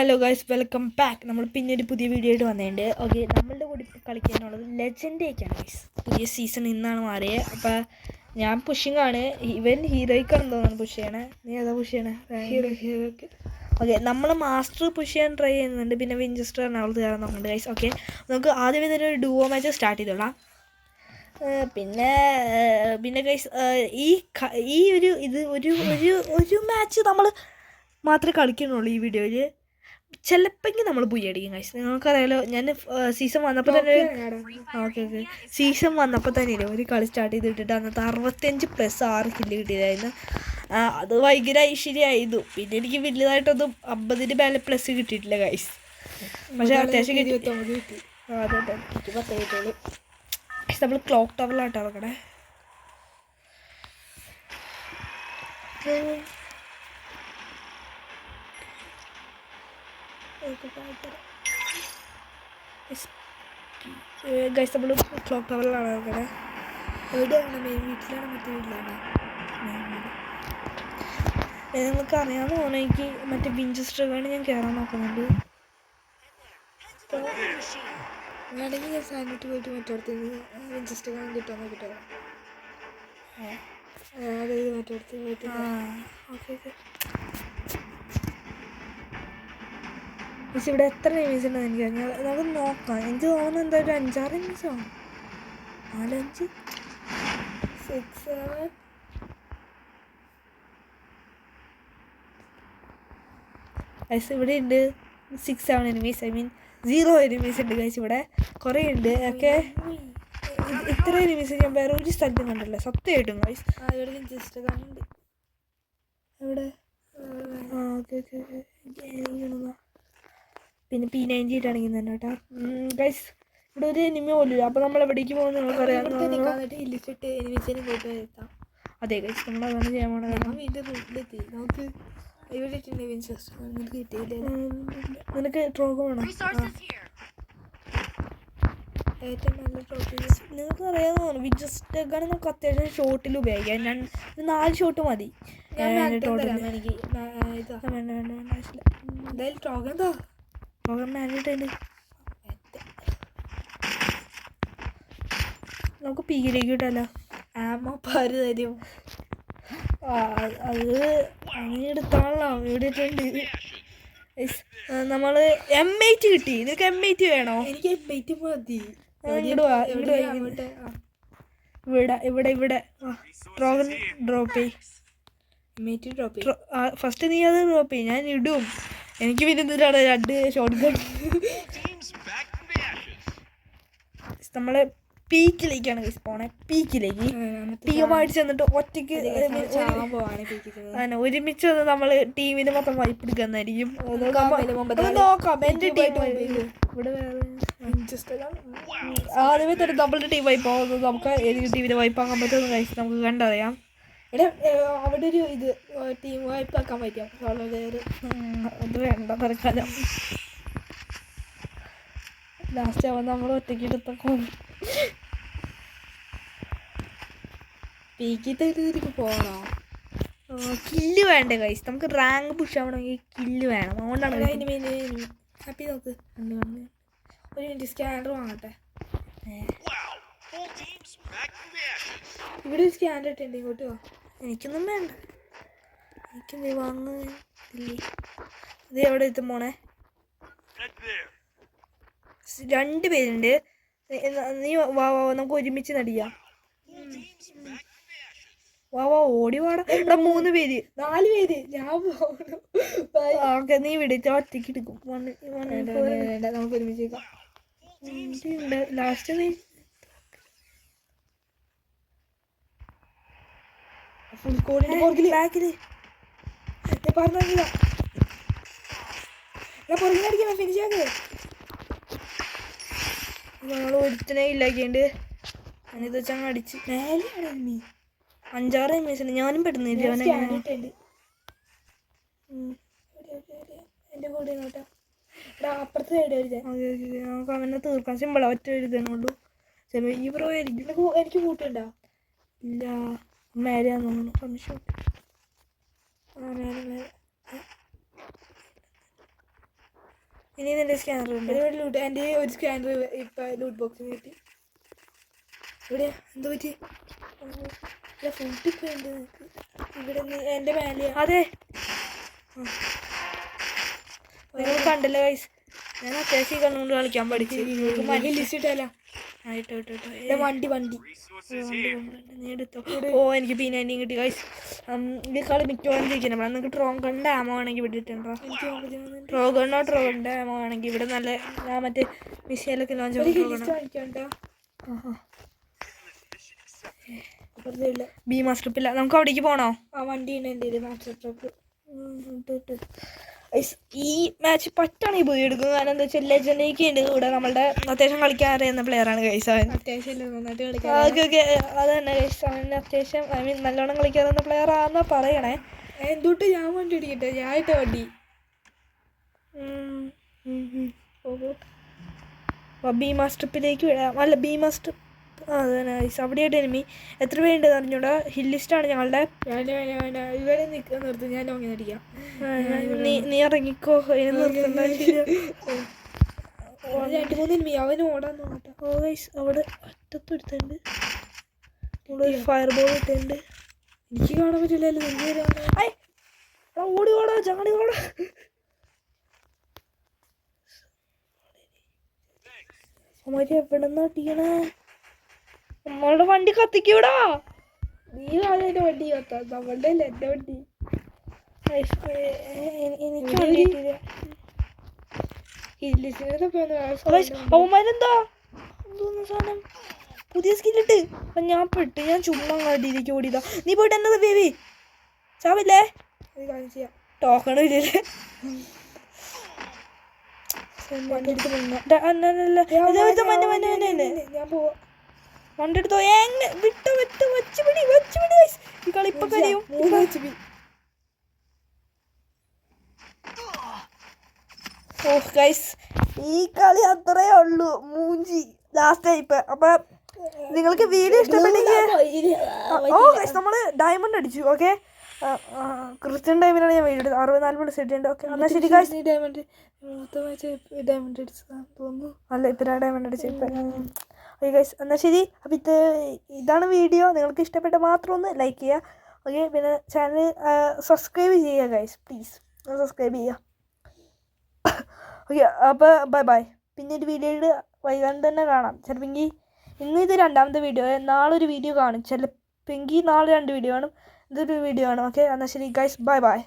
Hello guys, welcome back. നമ്മൾ പിന്നെ ഒരു പുതിയ വീഡിയോ ആയിട്ട് വന്നിട്ടുണ്ട്. ഓക്കെ, നമ്മളുടെ കൂടി കളിക്കാനുള്ളത് ലെജൻഡേക്കാണ് ഗൈസ്. പുതിയ സീസൺ ഇന്നാണ് മാറിയത്. അപ്പം ഞാൻ പുഷിങ് ആണ്, ഇവൻ ഹീറോയ്ക്കാണ് തോന്നുന്നു പുഷ് ചെയ്യണേ. നീ ഏതാ പുഷ് ചെയ്യണേ? ഹീറോയ്ക്ക്. ഓക്കെ, നമ്മൾ മാസ്റ്റർ പുഷ് ചെയ്യാൻ ട്രൈ ചെയ്യുന്നുണ്ട്. പിന്നെ വിഞ്ചസ്റ്റർ എറണാകുളത്ത് കയറാൻ നോക്കുന്നുണ്ട് ഗൈസ്. ഓക്കെ, നമുക്ക് ആദ്യം തന്നെ ഒരു ഡുവോ മാച്ച് സ്റ്റാർട്ട് ചെയ്തോളാം. പിന്നെ ഗൈസ് ഈ ഒരു മാച്ച് നമ്മൾ മാത്രമേ കളിക്കുന്നുള്ളൂ ഈ വീഡിയോയിൽ. ചിലപ്പോൾ നമ്മൾ പുയ്യ അടിക്കും ഗൈസ്. നിങ്ങൾക്കറിയാലോ, ഞാൻ സീസൺ വന്നപ്പോൾ തന്നെ സീസൺ വന്നപ്പോൾ തന്നെ ഒരു കളി സ്റ്റാർട്ട് ചെയ്തിട്ടിട്ട് അന്നത്തെ 65+6 കില്ല് കിട്ടിയതായിരുന്നു. അത് ഭയങ്കര ഐശ്വര്യമായിരുന്നു. പിന്നെ എനിക്ക് വലുതായിട്ടൊന്നും 50 മേലെ പ്ലസ് കിട്ടിയിട്ടില്ല ഗൈസ്. പക്ഷേ അത്യാവശ്യം കിട്ടി. അതെ, എനിക്ക് 10 കിട്ടുള്ളൂ. നമ്മൾ ക്ലോക്ക് ടവറിലാട്ടോ നോക്കണേ. ഗൈസ്, നമ്മൾ ക്ലോക്ക് ടവറിലാണ് നോക്കണേ. എവിടെയാണ്? മെയിൻ വീട്ടിലാണ്, മറ്റേ വീട്ടിലാണ്. നിങ്ങൾക്ക് അറിയാമെന്ന് തോന്നുന്നു. എനിക്ക് മറ്റേ വിഞ്ചസ്റ്റർ വേണ്ടി ഞാൻ കയറാൻ നോക്കുന്നുണ്ട്. വേണമെങ്കിൽ ഞാൻ സാനിറ്റ് പോയിട്ട് മറ്റോടത്ത് വിഞ്ചസ്റ്റർ കാണാൻ കിട്ടുമോ കിട്ടുമോ? അതായത് മറ്റോടത്ത് പോയിട്ട്. Okay okay. പക്ഷെ ഇവിടെ എത്ര എനിമീസ് ഉണ്ടെന്ന് എനിക്കറിയാം. നമുക്ക് നോക്കാം. എനിക്ക് തോന്നുന്നു എന്തായാലും 5-6 എനിമീസ് ആണ്. 4, 5, 6, 7. ഗൈസ്, ഇവിടെ ഉണ്ട് 6-7 എനിമീസ്. ഐ മീൻ 0 എനിമീസ് ഉണ്ട് ഗൈസ്. ഇവിടെ കുറേ ഉണ്ട്. ഒക്കെ ഇത്ര എനിമീസ് ഞാൻ വേറെ ഒരു സ്ഥലത്തും കണ്ടല്ലോ സത്യമായിട്ടും ഗൈസ്. ഇവിടെ ജസ്റ്റ് കാണുന്നുണ്ട്. എവിടെ? Okay okay okay. പിന്നെ P90 ഇട്ടാണെങ്കിൽ തന്നെ കേട്ടോ ഗൈസ്. ഇവിടെ ഒരു എനിമി പോലും. അപ്പോൾ നമ്മൾ എവിടേക്ക് പോകുന്നത് നിങ്ങൾക്കറിയാം. ഇല്ലിച്ചിട്ട് എനിമീസിനെ പോയിട്ട് എത്താം. അതെ ഗൈസ്, നമ്മൾ അതാണ് ചെയ്യാൻ പോകണം. വീട്ടിൽ വീട്ടിലെത്തി. നമുക്ക് ഇവിടെ കിട്ടിയില്ല. നിനക്ക് ട്രോഗ് വേണം? ഏറ്റവും നല്ല ട്രോഗ് നിങ്ങൾക്ക് അറിയാമെന്ന് തോന്നുന്നു. വിജസ്റ്റൊക്കെയാണ് നമുക്ക് അത്യാവശ്യം ഷോട്ടിൽ ഉപയോഗിക്കാം. 4 ഷോട്ട് മതി. എനിക്ക് വേണ്ട ആവശ്യമില്ല. എന്തായാലും ട്രോഗ് എന്താ മാനിട്ടുണ്ട്. നമുക്ക് പീയിലേക്ക് കിട്ടല്ലോ. ആമ്മപ്പാര് തരും. അത് അങ്ങനെ എടുത്താണല്ലോ ഇവിടെ ഇട്ടുണ്ട്. നമ്മൾ M8 കിട്ടി. നിനക്ക് M8 വേണോ? എനിക്ക് M8 മതി. ഇവിടെ ട്രോഗൻ ഡ്രോപ്പ് ചെയ്. M8 ഡ്രോപ്പ് ചെയ്യും. ഫസ്റ്റ് നീ അത് ഡ്രോപ്പ് ചെയ്യും, ഞാൻ ഇടും. എനിക്ക് പിന്നെ എന്തിനാണ് 2 ഷോട്ട് ഗൺ. നമ്മള് പീക്കിലേക്കാണ് ഗൈസ് പോണേ. പീക്കിലേക്ക് ടീമായിട്ട് ചെന്നിട്ട് ഒറ്റയ്ക്ക് ഒരുമിച്ച് വന്ന് നമ്മൾ ടീമിന് മൊത്തം വൈപ്പ് എടുക്കുന്നതായിരിക്കും. നോക്കാം. എൻ്റെ ടീം ഇവിടെ ആദ്യമേ തന്നെ നമ്മളുടെ ടീം വൈപ്പ് ആവുന്നത് നമുക്ക് ഏത് ടീമിനെ വൈപ്പ് ആക്കാൻ പറ്റുമെന്ന് ഗൈസ് നമുക്ക് കണ്ടറിയാം. അവിടെ ഒരു ടീം വൈപ്പ് ആക്കാൻ പറ്റും. അത് വേണ്ട തൽക്കാലം. ലാസ്റ്റ് ആവുമ്പോൾ നമ്മൾ ഒറ്റയ്ക്ക് എടുത്തൊക്കെ പീക്കിത്തേക്ക് പോകണോ? കില്ല് വേണ്ടേ ഗൈസ്? നമുക്ക് റാങ്ക് പുഷ് ആവണമെങ്കിൽ കില്ല് വേണം. അതുകൊണ്ടാണ് ഹാപ്പി. നോക്ക് ഒരു മിനിറ്റ് സ്കാനർ വാങ്ങട്ടെ. ഇവിടെ ഒരു സ്കാനർ ഇട്ടുണ്ട്. ഇങ്ങോട്ട് പോ. എനിക്കൊന്നും വേണ്ട. എനിക്കെന്തേ വാങ്ങില്ലേ? ഇത് എവിടെ എത്തും മോണെ? 2 പേരുണ്ട്. നീ വാ നമുക്ക് ഒരുമിച്ച് നടിയാം. വാ ഓടി വാടാ. ഇവിടെ 3 പേര് 4 പേര്. ഞാൻ ഓക്കെ, നീ വിളിച്ച ഒറ്റയ്ക്ക് എടുക്കും. നമുക്ക് ഒരുമിച്ച് ലാസ്റ്റ് നീ ഫുൾ കോഡിന്റെ ബാക്കില് പറഞ്ഞില്ല. പുറകിലടിക്കണം. ഫിനിഷ് ആക്ക്. നമ്മൾ ഒരുത്തനെ ഇല്ലാക്കിണ്ട്. ഞാനിത് വെച്ചങ്ങ് അടിച്ച് മേലെയാണ് നീ. 5-6 എമ്മീസുണ്ട്. ഞാനും പെട്ടെന്ന് എൻ്റെ കൂടെ നോട്ടാ. അപ്പുറത്തെ സൈഡ് നമുക്ക് അവനെ തീർക്കാൻ സിമ്പിളാണ്. ഒറ്റ എഴുതാനുള്ളൂ. ചിലപ്പോൾ ഈ പ്രോ ആയിരിക്കും. എനിക്ക് കൂട്ടുണ്ടോ? ഇല്ല, മേലെയാന്ന് തോന്നുന്നു. സംശയം. മേലെ ഇനി നിന്റെ സ്കാനർ ഉണ്ട്. ലൂട്ട് എൻ്റെ ഒരു സ്കാനർ ഇപ്പം ലൂട്ട് ബോക്സിൽ കിട്ടി. ഇവിടെ എന്താ പറ്റി? ഫുഡ് ഇപ്പം ഉണ്ട് നിനക്ക് ഇവിടെ എൻ്റെ മേലെ. അതെ നിങ്ങൾ കണ്ടില്ല ഗൈസ്, ഞാൻ അത്യാവശ്യം കണ്ണുകൊണ്ട് കളിക്കാൻ പഠിച്ചു. ലിസ്റ്റ് ഇട്ടല്ല വണ്ടി നീ എടുത്തോ. ഓ എനിക്ക് P90 കിട്ടി ഗൈസ്. ഇത് കളി മിക്കവാറും ജയിക്കണം. നിങ്ങൾക്ക് ട്രോഗണിൻ്റെ ആമോ ആണെങ്കിൽ ഇവിടെ ഇട്ടുണ്ടോ? ട്രോഗണിൻ്റെ ആമോ ആണെങ്കിൽ ഇവിടെ നല്ല മറ്റേ മിസൈലൊക്കെ ലോഞ്ച് ബി മാസ്റ്റർ ഇല്ല. നമുക്ക് അവിടേക്ക് പോകണോ? ആ വണ്ടി ഉണ്ട് എൻ്റെ മാസ്റ്റർ ട്രക്ക്. ഈ മാച്ച് പറ്റാണെങ്കിൽ പോയി എടുക്കും. കാരണം എന്താ വെച്ചാൽ ലെജൻഡേക്ക് ഉണ്ട് ഇവിടെ. നമ്മളുടെ അത്യാവശ്യം കളിക്കാൻ അറിയുന്ന പ്ലെയറാണ് ഗൈസ് അവൻ. അത്യാവശ്യം നന്നായിട്ട് കളിക്കാൻ. ഓക്കെ അത് തന്നെ ഗൈസ്, അവന് അത്യാവശ്യം ഐ മീൻ നല്ലോണം കളിക്കാറുന്ന പ്ലെയർ ആണെന്നാ പറയണേ. എന്തുട്ട് ഞാൻ വണ്ടി ഓടിക്കട്ടെ? ഞാൻ ഇട്ട വണ്ടി ബി മാസ്റ്റർപ്പിലേക്ക് വിടാം. അല്ല ബി മാസ്റ്റർ അത് തന്നെ ഗൈസ്. അവിടെയായിട്ട് എനിമി എത്ര പേരുണ്ട് അറിഞ്ഞൂടാ. ഹില്ലിസ്റ്റാണ് ഞങ്ങളുടെ. ഇവിടെ നിർത്തും, ഞാൻ ലോങ്ങി അടിക്കാം. നീ ഇറങ്ങിക്കോ, ഇനി നിർത്തണ്ട. 2-3 എനിമി അവന് ഓടാൻ നോക്കട്ടെ. ഓ ഗൈസ് അവിടെ അറ്റത്ത് എടുത്തുണ്ട്. ഫയർ ബോൾ ഇട്ടുണ്ട്. എനിക്ക് കാണാൻ പറ്റില്ലല്ലോ. ഓടി ഓടാ ചാടി ഓടാ. എവിടെ നിന്നാ ടീണേ? നമ്മളുടെ വണ്ടി കത്തിക്കൂടാ. നീ കാണാൻ വണ്ടി കത്താ. നമ്മളുടെ അല്ലേ എൻ്റെ വണ്ടി. എനിക്ക് അവന്മാരെന്താ എന്തോന്ന് സാധനം പുതിയ സ്കില്ലിട്ട്. അപ്പം ഞാൻ ചുമ്മാ അടിയിലേക്ക് ഓടിയതാ. നീ പോയിട്ട് എന്നത് ബേബി ചാവില്ലേ? ടോക്കണും ഇല്ലല്ലേ? ഞാൻ പോവാ. വണ്ടി എടുത്തോ. ഈ കളി ഇപ്പൊ കഴിയും. ഓഹ് ഗൈസ്, ഈ കളി അത്രേ ഉള്ളൂ. മൂഞ്ചി ലാസ്റ്റ് ആയിപ്പോ. അപ്പൊ നിങ്ങൾക്ക് വീഡിയോ ഇഷ്ടപ്പെട്ടെങ്കിൽ നമ്മള് ഡയമണ്ട് അടിച്ചു. ഓക്കെ, ക്രിസ്ത്യൻ ടൈമിലാണ് ഞാൻ വീഡിയോ എടുത്തത്. 64 മിനിറ്റ് സെറ്റ് ഉണ്ട്. ഓക്കെ എന്നാൽ ശരി ഗൈസ്. ഡയമണ്ട് അടിച്ചതാന്ന് തോന്നുന്നു. അല്ല ഇപ്പം ഡയമണ്ട് അടിച്ചു ഇപ്പം. ഓക്കെ ഗൈസ് എന്നാൽ ശരി. അപ്പം ഇതാണ് വീഡിയോ. നിങ്ങൾക്ക് ഇഷ്ടപ്പെട്ട മാത്രം ഒന്ന് ലൈക്ക് ചെയ്യുക. ഓക്കെ, പിന്നെ ചാനൽ സബ്സ്ക്രൈബ് ചെയ്യുക ഗൈസ്, പ്ലീസ് സബ്സ്ക്രൈബ് ചെയ്യുക. ഓക്കെ അപ്പോൾ ബൈ. പിന്നെ ഒരു വീഡിയോയിൽ വൈകാണ്ട് തന്നെ കാണാം. ചിലപ്പോൾ ഇന്ന് ഇത് 2ാമത്തെ വീഡിയോ. നാളെ ഒരു വീഡിയോ കാണും. ചിലപ്പോൾ നാളെ 2 വീഡിയോ കാണും. ഇതൊരു വീഡിയോ ആണ്. ഓക്കെ എന്നാൽ ശരി ഗൈസ്, ബൈ.